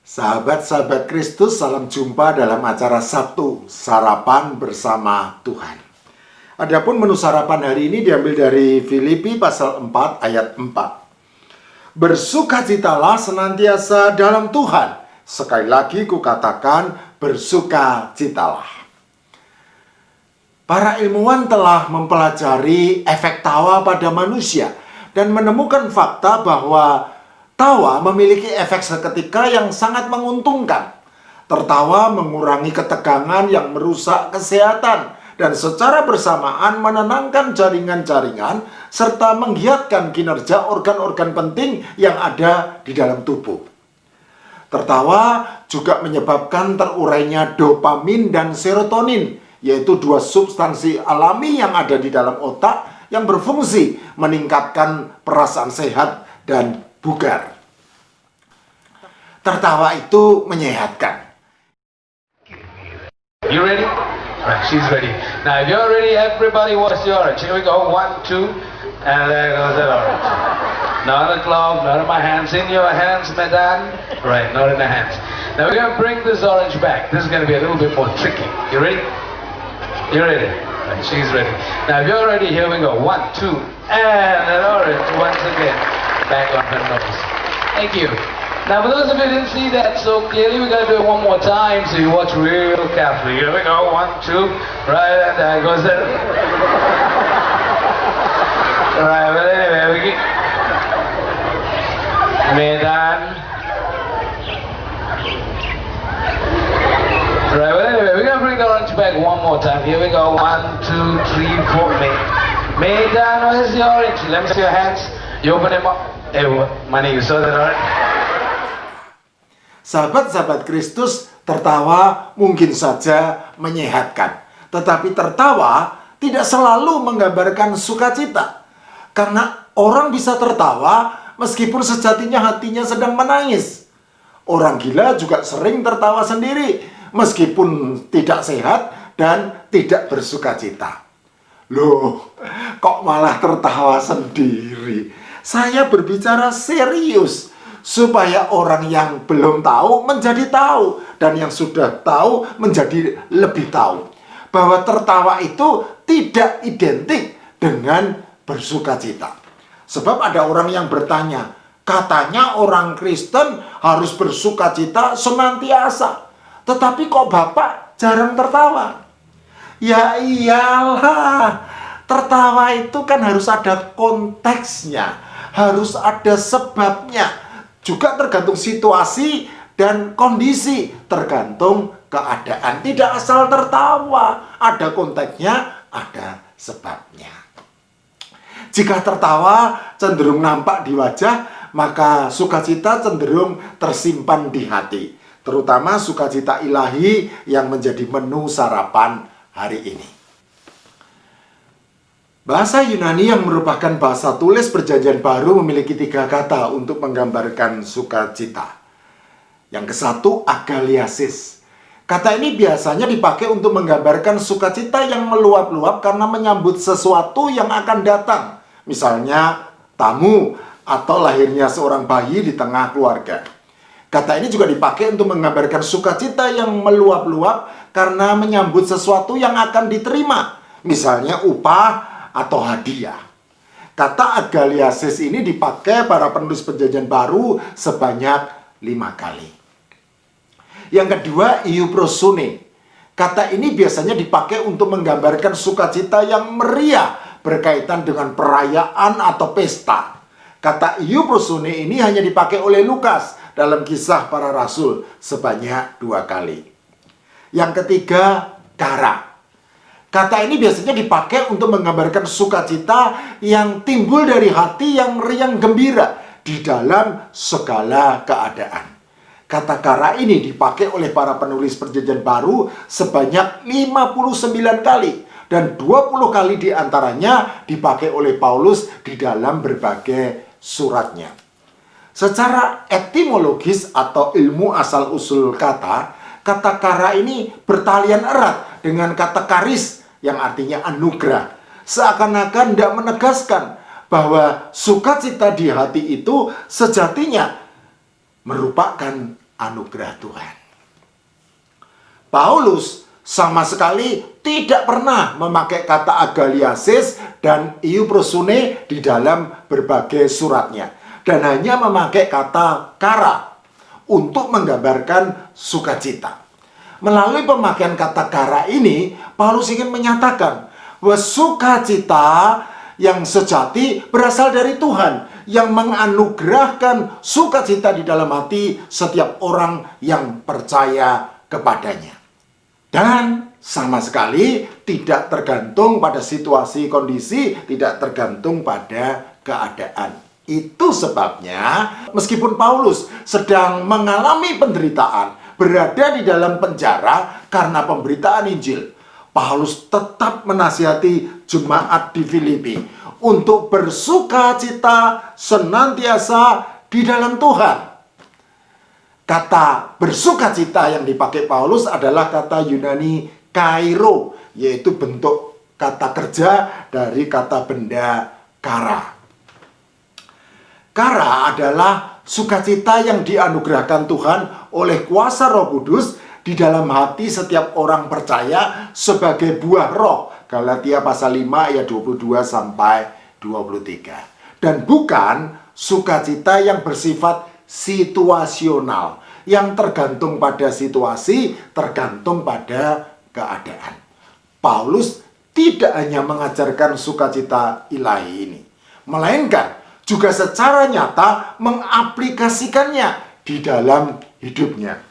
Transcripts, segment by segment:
Sahabat-sahabat Kristus, salam jumpa dalam acara Sabtu, Sarapan Bersama Tuhan. Adapun menu sarapan hari ini diambil dari Filipi pasal 4 ayat 4. Bersukacitalah senantiasa dalam Tuhan. Sekali lagi kukatakan, bersukacitalah. Para ilmuwan telah mempelajari efek tawa pada manusia dan menemukan fakta bahwa tawa memiliki efek seketika yang sangat menguntungkan. Tertawa mengurangi ketegangan yang merusak kesehatan dan secara bersamaan menenangkan jaringan-jaringan serta menggiatkan kinerja organ-organ penting yang ada di dalam tubuh. Tertawa juga menyebabkan terurainya dopamin dan serotonin, yaitu dua substansi alami yang ada di dalam otak yang berfungsi meningkatkan perasaan sehat dan bugar. Tertawa itu menyehatkan. You ready? Right, she's ready. Now, if you're ready, everybody watch the orange. Here we go. 1, 2, and there goes the orange. Not a glove, not in my hands. In your hands, madame. Right, not in the hands. Now, we're going to bring this orange back. This is going to be a little bit more tricky. You ready? You ready? Right, she's ready. Now, if you're ready, here we go. 1, 2, and an orange once again. Back on her nose. Thank you. Now, for those of you who didn't see that so clearly, we're going to do it one more time, so you watch real carefully. Here we go. 1, 2, right, and there goes it. Right, but anyway, we get... Medan. Right, but anyway, we're going to bring the orange back one more time. Here we go. 1, 2, 3, 4, Medan, where's the orange? Let me see your hands. You open them up. Hey, money, you saw that orange? Sahabat-sahabat Kristus, tertawa mungkin saja menyehatkan. Tetapi tertawa tidak selalu menggambarkan sukacita. Karena orang bisa tertawa meskipun sejatinya hatinya sedang menangis. Orang gila juga sering tertawa sendiri meskipun tidak sehat dan tidak bersukacita. Loh, kok malah tertawa sendiri? Saya berbicara serius, supaya orang yang belum tahu menjadi tahu, dan yang sudah tahu menjadi lebih tahu. Bahwa tertawa itu tidak identik dengan bersukacita. Sebab ada orang yang bertanya, katanya orang Kristen harus bersukacita senantiasa. Tetapi kok Bapak jarang tertawa? Ya iyalah, tertawa itu kan harus ada konteksnya, harus ada sebabnya. Juga tergantung situasi dan kondisi, tergantung keadaan. Tidak asal tertawa, ada konteksnya, ada sebabnya. Jika tertawa cenderung nampak di wajah, maka sukacita cenderung tersimpan di hati. Terutama sukacita ilahi yang menjadi menu sarapan hari ini. Bahasa Yunani yang merupakan bahasa tulis Perjanjian Baru memiliki 3 kata untuk menggambarkan sukacita. Yang ke satu, agaliasis. Kata ini biasanya dipakai untuk menggambarkan sukacita yang meluap-luap karena menyambut sesuatu yang akan datang. Misalnya tamu atau lahirnya seorang bayi di tengah keluarga. Kata ini juga dipakai untuk menggambarkan sukacita yang meluap-luap karena menyambut sesuatu yang akan diterima. Misalnya upah atau hadiah. Kata agaliasis ini dipakai para penulis Perjanjian Baru sebanyak 5 kali. Yang kedua, iuprosune. Kata ini biasanya dipakai untuk menggambarkan sukacita yang meriah berkaitan dengan perayaan atau pesta. Kata iuprosune ini hanya dipakai oleh Lukas dalam Kisah Para Rasul sebanyak 2 kali. Yang ketiga, kara. Kata ini biasanya dipakai untuk menggambarkan sukacita yang timbul dari hati yang riang gembira di dalam segala keadaan. Kata kara ini dipakai oleh para penulis Perjanjian Baru sebanyak 59 kali. Dan 20 kali diantaranya dipakai oleh Paulus di dalam berbagai suratnya. Secara etimologis atau ilmu asal-usul kata, kata kara ini bertalian erat dengan kata karis yang artinya anugerah. Seakan-akan tidak menegaskan bahwa sukacita di hati itu sejatinya merupakan anugerah Tuhan. Paulus sama sekali tidak pernah memakai kata agaliasis dan euprosune di dalam berbagai suratnya, dan hanya memakai kata kara untuk menggambarkan sukacita. Melalui pemakaian kata kara ini, Paulus ingin menyatakan bahwa sukacita yang sejati berasal dari Tuhan yang menganugerahkan sukacita di dalam hati setiap orang yang percaya kepadanya. Dan sama sekali tidak tergantung pada situasi kondisi, tidak tergantung pada keadaan. Itu sebabnya meskipun Paulus sedang mengalami penderitaan, berada di dalam penjara karena pemberitaan Injil, Paulus tetap menasihati jemaat di Filipi untuk bersukacita senantiasa di dalam Tuhan. Kata bersukacita yang dipakai Paulus adalah kata Yunani kairo, yaitu bentuk kata kerja dari kata benda kara. Kara adalah sukacita yang dianugerahkan Tuhan oleh kuasa Roh Kudus di dalam hati setiap orang percaya sebagai buah roh. Galatia pasal 5 ayat 22 sampai 23. Dan bukan sukacita yang bersifat situasional, yang tergantung pada situasi, tergantung pada keadaan. Paulus tidak hanya mengajarkan sukacita ilahi ini, melainkan juga secara nyata mengaplikasikannya di dalam hidupnya.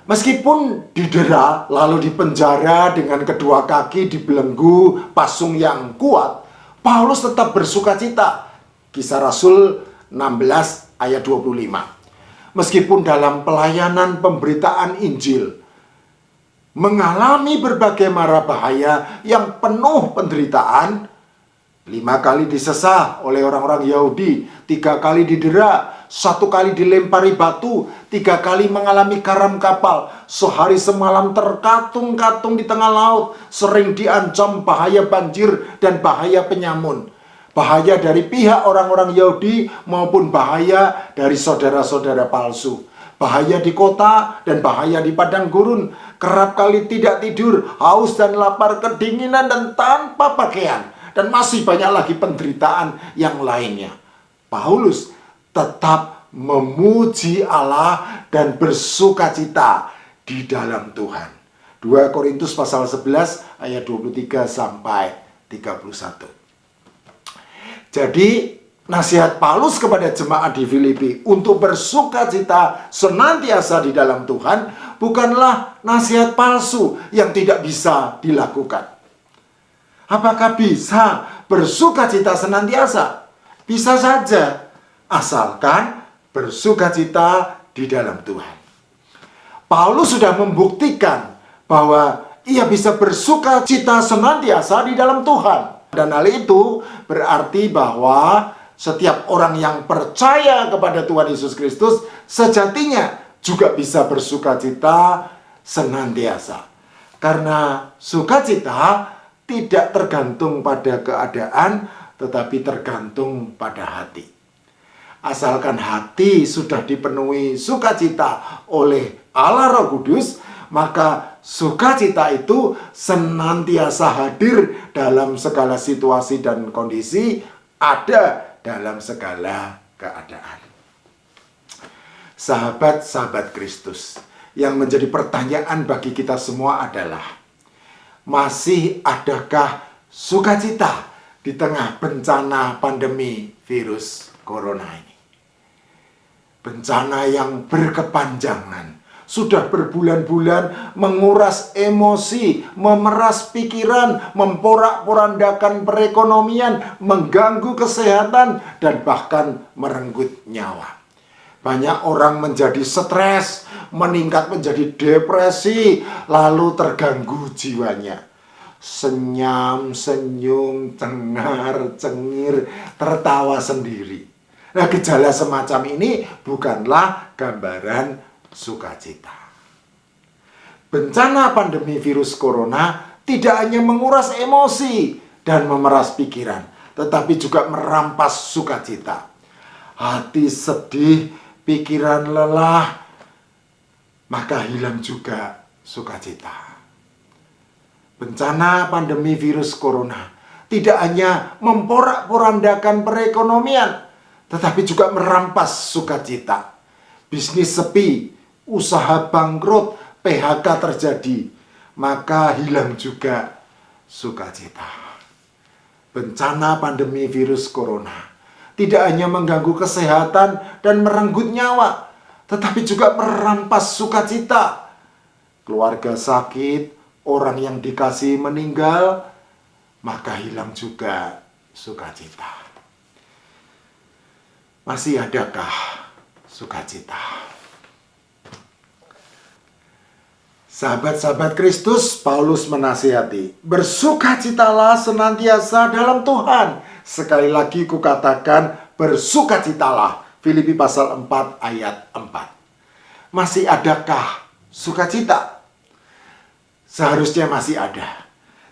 Meskipun didera lalu dipenjara dengan kedua kaki dibelenggu pasung yang kuat, Paulus tetap bersukacita. Kisah Rasul 16 ayat 25. Meskipun dalam pelayanan pemberitaan Injil mengalami berbagai mara bahaya yang penuh penderitaan, 5 kali disesah oleh orang-orang Yahudi, 3 kali didera, 1 kali dilempari batu, 3 kali mengalami karam kapal, sehari semalam terkatung-katung di tengah laut, sering diancam bahaya banjir dan bahaya penyamun. Bahaya dari pihak orang-orang Yahudi maupun bahaya dari saudara-saudara palsu. Bahaya di kota dan bahaya di padang gurun. Kerap kali tidak tidur, haus dan lapar, kedinginan dan tanpa pakaian. Dan masih banyak lagi penderitaan yang lainnya. Paulus tetap memuji Allah dan bersukacita di dalam Tuhan. 2 Korintus pasal 11 ayat 23 sampai 31. Jadi, nasihat Paulus kepada jemaat di Filipi untuk bersukacita senantiasa di dalam Tuhan bukanlah nasihat palsu yang tidak bisa dilakukan. Apakah bisa bersukacita senantiasa? Bisa saja, asalkan bersukacita di dalam Tuhan. Paulus sudah membuktikan bahwa ia bisa bersukacita senantiasa di dalam Tuhan. Dan hal itu berarti bahwa setiap orang yang percaya kepada Tuhan Yesus Kristus sejatinya juga bisa bersukacita senantiasa. Karena sukacita tidak tergantung pada keadaan, tetapi tergantung pada hati. Asalkan hati sudah dipenuhi sukacita oleh Allah Roh Kudus, maka sukacita itu senantiasa hadir dalam segala situasi dan kondisi, ada dalam segala keadaan. Sahabat-sahabat Kristus, yang menjadi pertanyaan bagi kita semua adalah, masih adakah sukacita di tengah bencana pandemi virus corona ini? Bencana yang berkepanjangan, sudah berbulan-bulan menguras emosi, memeras pikiran, memporak-porandakan perekonomian, mengganggu kesehatan, dan bahkan merenggut nyawa. Banyak orang menjadi stres, meningkat menjadi depresi, lalu terganggu jiwanya. Senyum, senyum, cengar, cengir, tertawa sendiri. Nah, gejala semacam ini bukanlah gambaran sukacita. Bencana pandemi virus corona tidak hanya menguras emosi dan memeras pikiran, tetapi juga merampas sukacita. Hati sedih pikiran lelah, maka hilang juga sukacita. Bencana pandemi virus corona tidak hanya memporak-porandakan perekonomian, tetapi juga merampas sukacita. Bisnis sepi, usaha bangkrut, PHK terjadi, maka hilang juga sukacita. Bencana pandemi virus corona tidak hanya mengganggu kesehatan dan merenggut nyawa, tetapi juga merampas sukacita. Keluarga sakit, orang yang dikasihi meninggal, maka hilang juga sukacita. Masih adakah sukacita? Sahabat-sahabat Kristus, Paulus menasihati, bersukacitalah senantiasa dalam Tuhan. Sekali lagi kukatakan, bersukacitalah. Filipi pasal 4 ayat 4. Masih adakah sukacita? Seharusnya masih ada.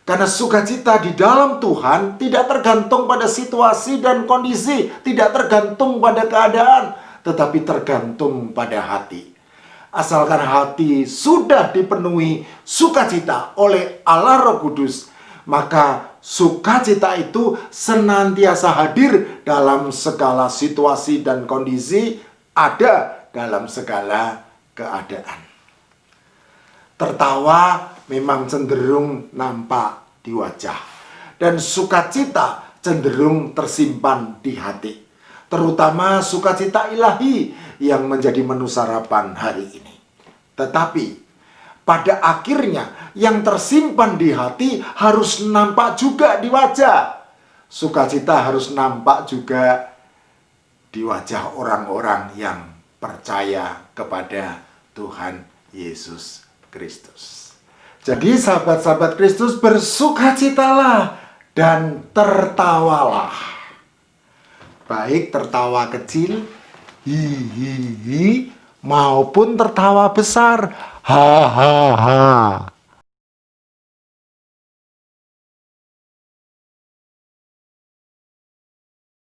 Karena sukacita di dalam Tuhan tidak tergantung pada situasi dan kondisi, tidak tergantung pada keadaan, tetapi tergantung pada hati. Asalkan hati sudah dipenuhi sukacita oleh Allah Roh Kudus, maka sukacita itu senantiasa hadir dalam segala situasi dan kondisi, ada dalam segala keadaan. Tertawa memang cenderung nampak di wajah, dan sukacita cenderung tersimpan di hati. Terutama sukacita ilahi yang menjadi menu sarapan hari ini. Tetapi pada akhirnya yang tersimpan di hati harus nampak juga di wajah. Sukacita harus nampak juga di wajah orang-orang yang percaya kepada Tuhan Yesus Kristus. Jadi sahabat-sahabat Kristus, bersukacitalah dan tertawalah. Baik tertawa kecil, hihihi, maupun tertawa besar, hahaha.